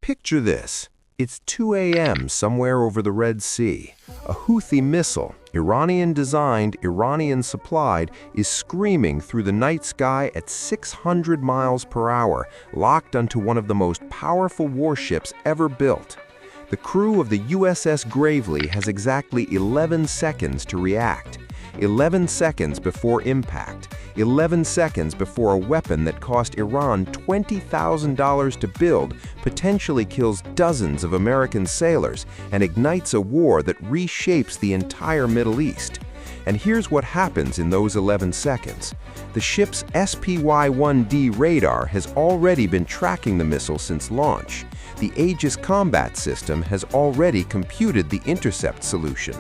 Picture this. It's 2 a.m. somewhere over the Red Sea. A Houthi missile, Iranian-designed, Iranian-supplied, is screaming through the night sky at 600 miles per hour, locked onto one of the most powerful warships ever built. The crew of the USS Gravely has exactly 11 seconds to react. 11 seconds before impact. 11 seconds before a weapon that cost Iran $20,000 to build potentially kills dozens of American sailors and ignites a war that reshapes the entire Middle East. And here's what happens in those 11 seconds. The ship's SPY-1D radar has already been tracking the missile since launch. The Aegis combat system has already computed the intercept solution.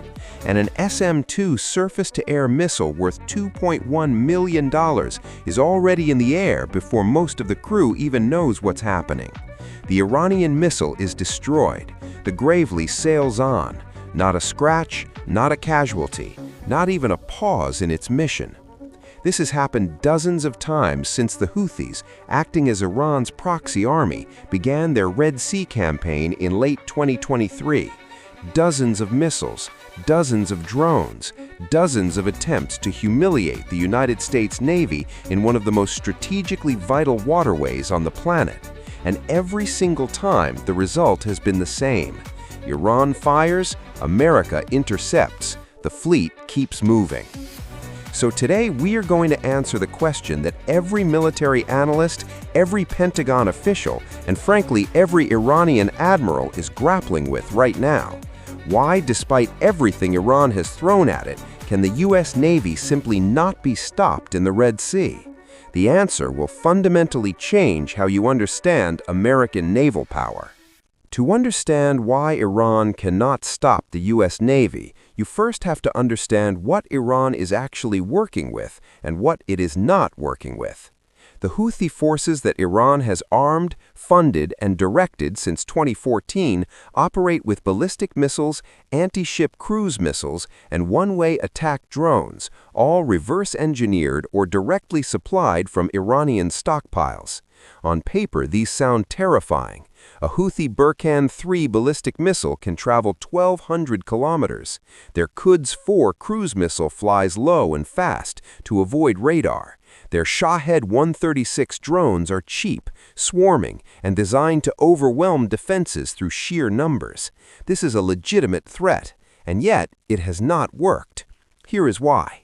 And an SM-2 surface-to-air missile worth $2.1 million is already in the air before most of the crew even knows what's happening. The Iranian missile is destroyed. The Gravely sails on. Not a scratch, not a casualty, not even a pause in its mission. This has happened dozens of times since the Houthis, acting as Iran's proxy army, began their Red Sea campaign in late 2023. Dozens of missiles, dozens of drones, dozens of attempts to humiliate the United States Navy in one of the most strategically vital waterways on the planet. And every single time, the result has been the same. Iran fires, America intercepts. The fleet keeps moving. So today we are going to answer the question that every military analyst, every Pentagon official, and frankly every Iranian admiral is grappling with right now. Why, despite everything Iran has thrown at it, can the US Navy simply not be stopped in the Red Sea? The answer will fundamentally change how you understand American naval power. To understand why Iran cannot stop the US Navy, you first have to understand what Iran is actually working with and what it is not working with. The Houthi forces that Iran has armed, funded, and directed since 2014 operate with ballistic missiles, anti-ship cruise missiles, and one-way attack drones, all reverse-engineered or directly supplied from Iranian stockpiles. On paper, these sound terrifying. A Houthi Burkan 3 ballistic missile can travel 1,200 kilometers. Their Quds-4 cruise missile flies low and fast to avoid radar. Their Shahed 136 drones are cheap, swarming, and designed to overwhelm defenses through sheer numbers. This is a legitimate threat, and yet it has not worked. Here is why.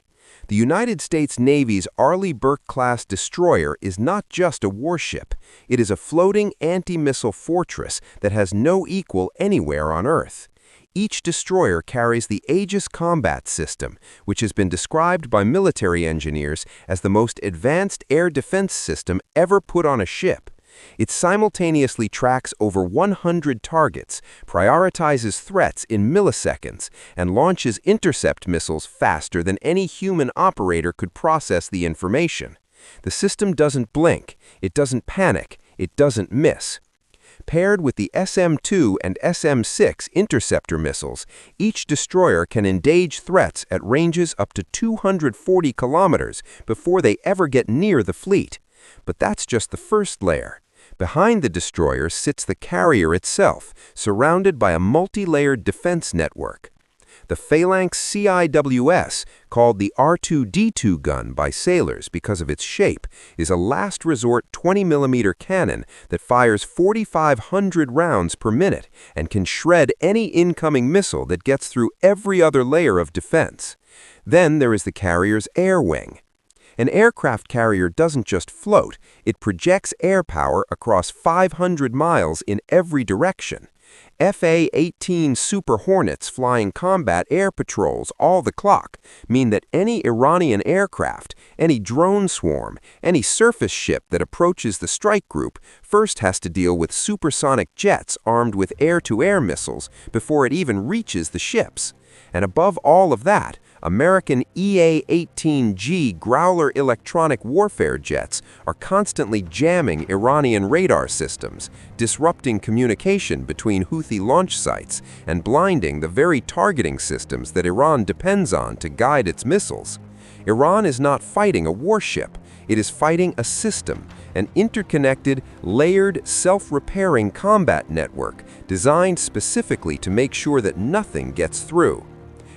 The United States Navy's Arleigh Burke-class destroyer is not just a warship. It is a floating anti-missile fortress that has no equal anywhere on Earth. Each destroyer carries the Aegis combat system, which has been described by military engineers as the most advanced air defense system ever put on a ship. It simultaneously tracks over 100 targets, prioritizes threats in milliseconds, and launches intercept missiles faster than any human operator could process the information. The system doesn't blink, it doesn't panic, it doesn't miss. Paired with the SM-2 and SM-6 interceptor missiles, each destroyer can engage threats at ranges up to 240 kilometers before they ever get near the fleet. But that's just the first layer. Behind the destroyer sits the carrier itself, surrounded by a multi-layered defense network. The Phalanx CIWS, called the R2-D2 gun by sailors because of its shape, is a last-resort 20mm cannon that fires 4,500 rounds per minute and can shred any incoming missile that gets through every other layer of defense. Then there is the carrier's air wing. An aircraft carrier doesn't just float, it projects air power across 500 miles in every direction. FA-18 Super Hornets flying combat air patrols all the clock mean that any Iranian aircraft, any drone swarm, any surface ship that approaches the strike group first has to deal with supersonic jets armed with air-to-air missiles before it even reaches the ships. And above all of that, American EA-18G Growler electronic warfare jets are constantly jamming Iranian radar systems, disrupting communication between Houthi launch sites, and blinding the very targeting systems that Iran depends on to guide its missiles. Iran is not fighting a warship. It is fighting a system, an interconnected, layered, self-repairing combat network designed specifically to make sure that nothing gets through.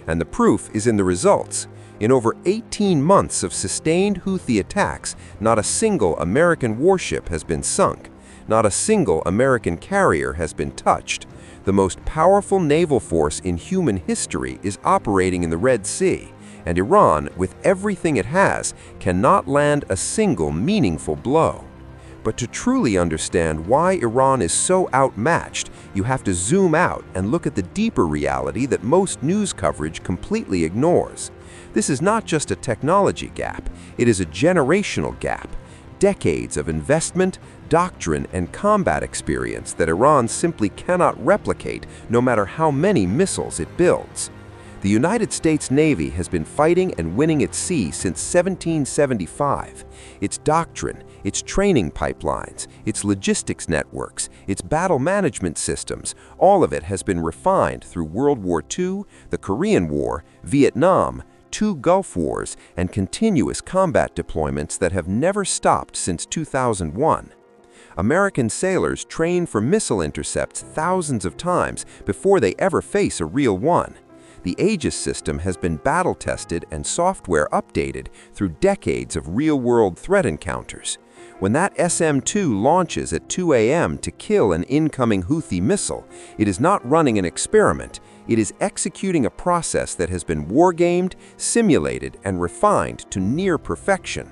And the proof is in the results. In over 18 months of sustained Houthi attacks, not a single American warship has been sunk. Not a single American carrier has been touched. The most powerful naval force in human history is operating in the Red Sea, and Iran, with everything it has, cannot land a single meaningful blow. But to truly understand why Iran is so outmatched, you have to zoom out and look at the deeper reality that most news coverage completely ignores. This is not just a technology gap, it is a generational gap. Decades of investment, doctrine, and combat experience that Iran simply cannot replicate no matter how many missiles it builds. The United States Navy has been fighting and winning at sea since 1775. Its doctrine, its training pipelines, its logistics networks, its battle management systems, all of it has been refined through World War II, the Korean War, Vietnam, 2 Gulf Wars, and continuous combat deployments that have never stopped since 2001. American sailors train for missile intercepts thousands of times before they ever face a real one. The Aegis system has been battle-tested and software updated through decades of real-world threat encounters. When that SM-2 launches at 2 a.m. to kill an incoming Houthi missile, it is not running an experiment. It is executing a process that has been wargamed, simulated, and refined to near perfection.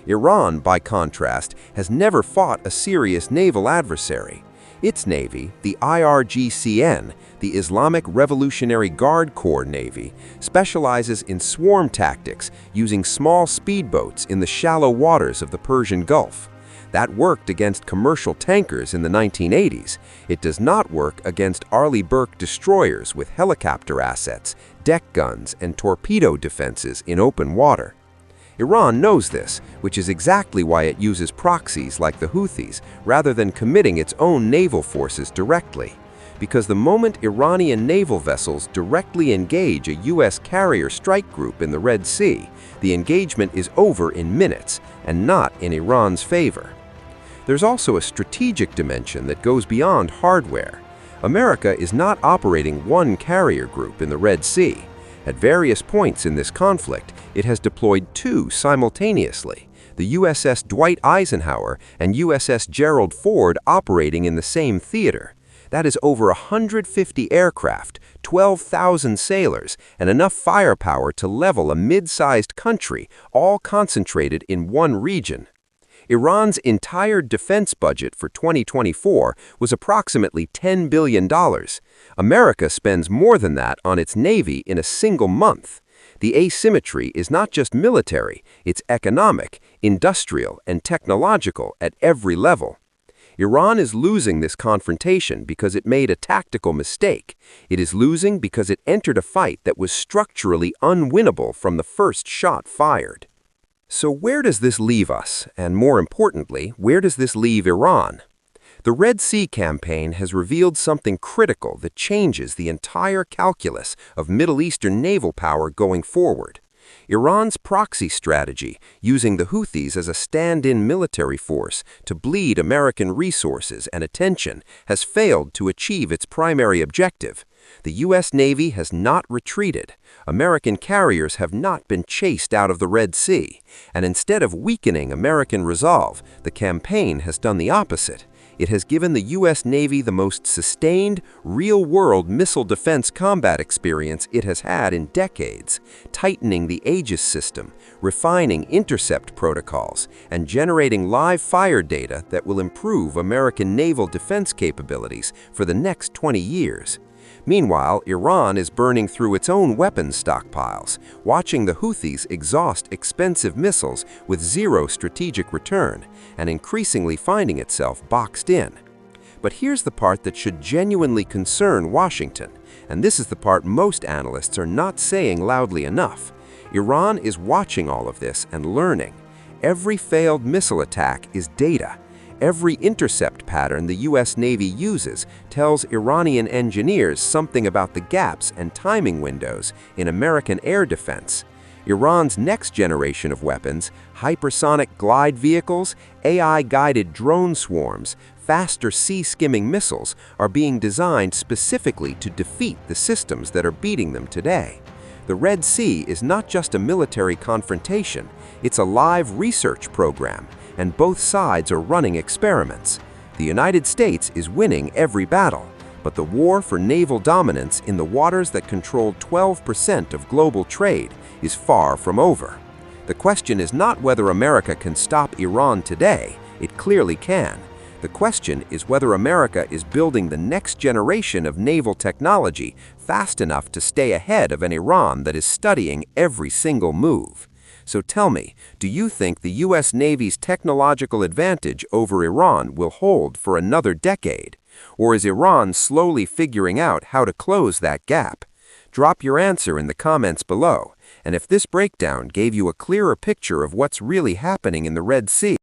Iran, by contrast, has never fought a serious naval adversary. Its navy, the IRGCN, the Islamic Revolutionary Guard Corps Navy, specializes in swarm tactics using small speedboats in the shallow waters of the Persian Gulf. That worked against commercial tankers in the 1980s. It does not work against Arleigh Burke destroyers with helicopter assets, deck guns, and torpedo defenses in open water. Iran knows this, which is exactly why it uses proxies like the Houthis rather than committing its own naval forces directly. Because the moment Iranian naval vessels directly engage a U.S. carrier strike group in the Red Sea, the engagement is over in minutes and not in Iran's favor. There's also a strategic dimension that goes beyond hardware. America is not operating one carrier group in the Red Sea. At various points in this conflict, it has deployed 2 simultaneously, the USS Dwight Eisenhower and USS Gerald Ford operating in the same theater. That is over 150 aircraft, 12,000 sailors, and enough firepower to level a mid-sized country, all concentrated in one region. Iran's entire defense budget for 2024 was approximately $10 billion. America spends more than that on its navy in a single month. The asymmetry is not just military, it's economic, industrial, and technological at every level. Iran is losing this confrontation because it made a tactical mistake. It is losing because it entered a fight that was structurally unwinnable from the first shot fired. So where does this leave us? And more importantly, where does this leave Iran? The Red Sea campaign has revealed something critical that changes the entire calculus of Middle Eastern naval power going forward. Iran's proxy strategy, using the Houthis as a stand-in military force to bleed American resources and attention, has failed to achieve its primary objective. The U.S. Navy has not retreated. American carriers have not been chased out of the Red Sea. And instead of weakening American resolve, the campaign has done the opposite. It has given the U.S. Navy the most sustained, real-world missile defense combat experience it has had in decades, tightening the Aegis system, refining intercept protocols, and generating live fire data that will improve American naval defense capabilities for the next 20 years. Meanwhile, Iran is burning through its own weapons stockpiles, watching the Houthis exhaust expensive missiles with zero strategic return, and increasingly finding itself boxed in. But here's the part that should genuinely concern Washington, and this is the part most analysts are not saying loudly enough. Iran is watching all of this and learning. Every failed missile attack is data. Every intercept pattern the U.S. Navy uses tells Iranian engineers something about the gaps and timing windows in American air defense. Iran's next generation of weapons, hypersonic glide vehicles, AI-guided drone swarms, faster sea-skimming missiles, are being designed specifically to defeat the systems that are beating them today. The Red Sea is not just a military confrontation, it's a live research program, and both sides are running experiments. The United States is winning every battle, but the war for naval dominance in the waters that control 12% of global trade is far from over. The question is not whether America can stop Iran today. It clearly can. The question is whether America is building the next generation of naval technology fast enough to stay ahead of an Iran that is studying every single move. So tell me, do you think the U.S. Navy's technological advantage over Iran will hold for another decade? Or is Iran slowly figuring out how to close that gap? Drop your answer in the comments below, and if this breakdown gave you a clearer picture of what's really happening in the Red Sea,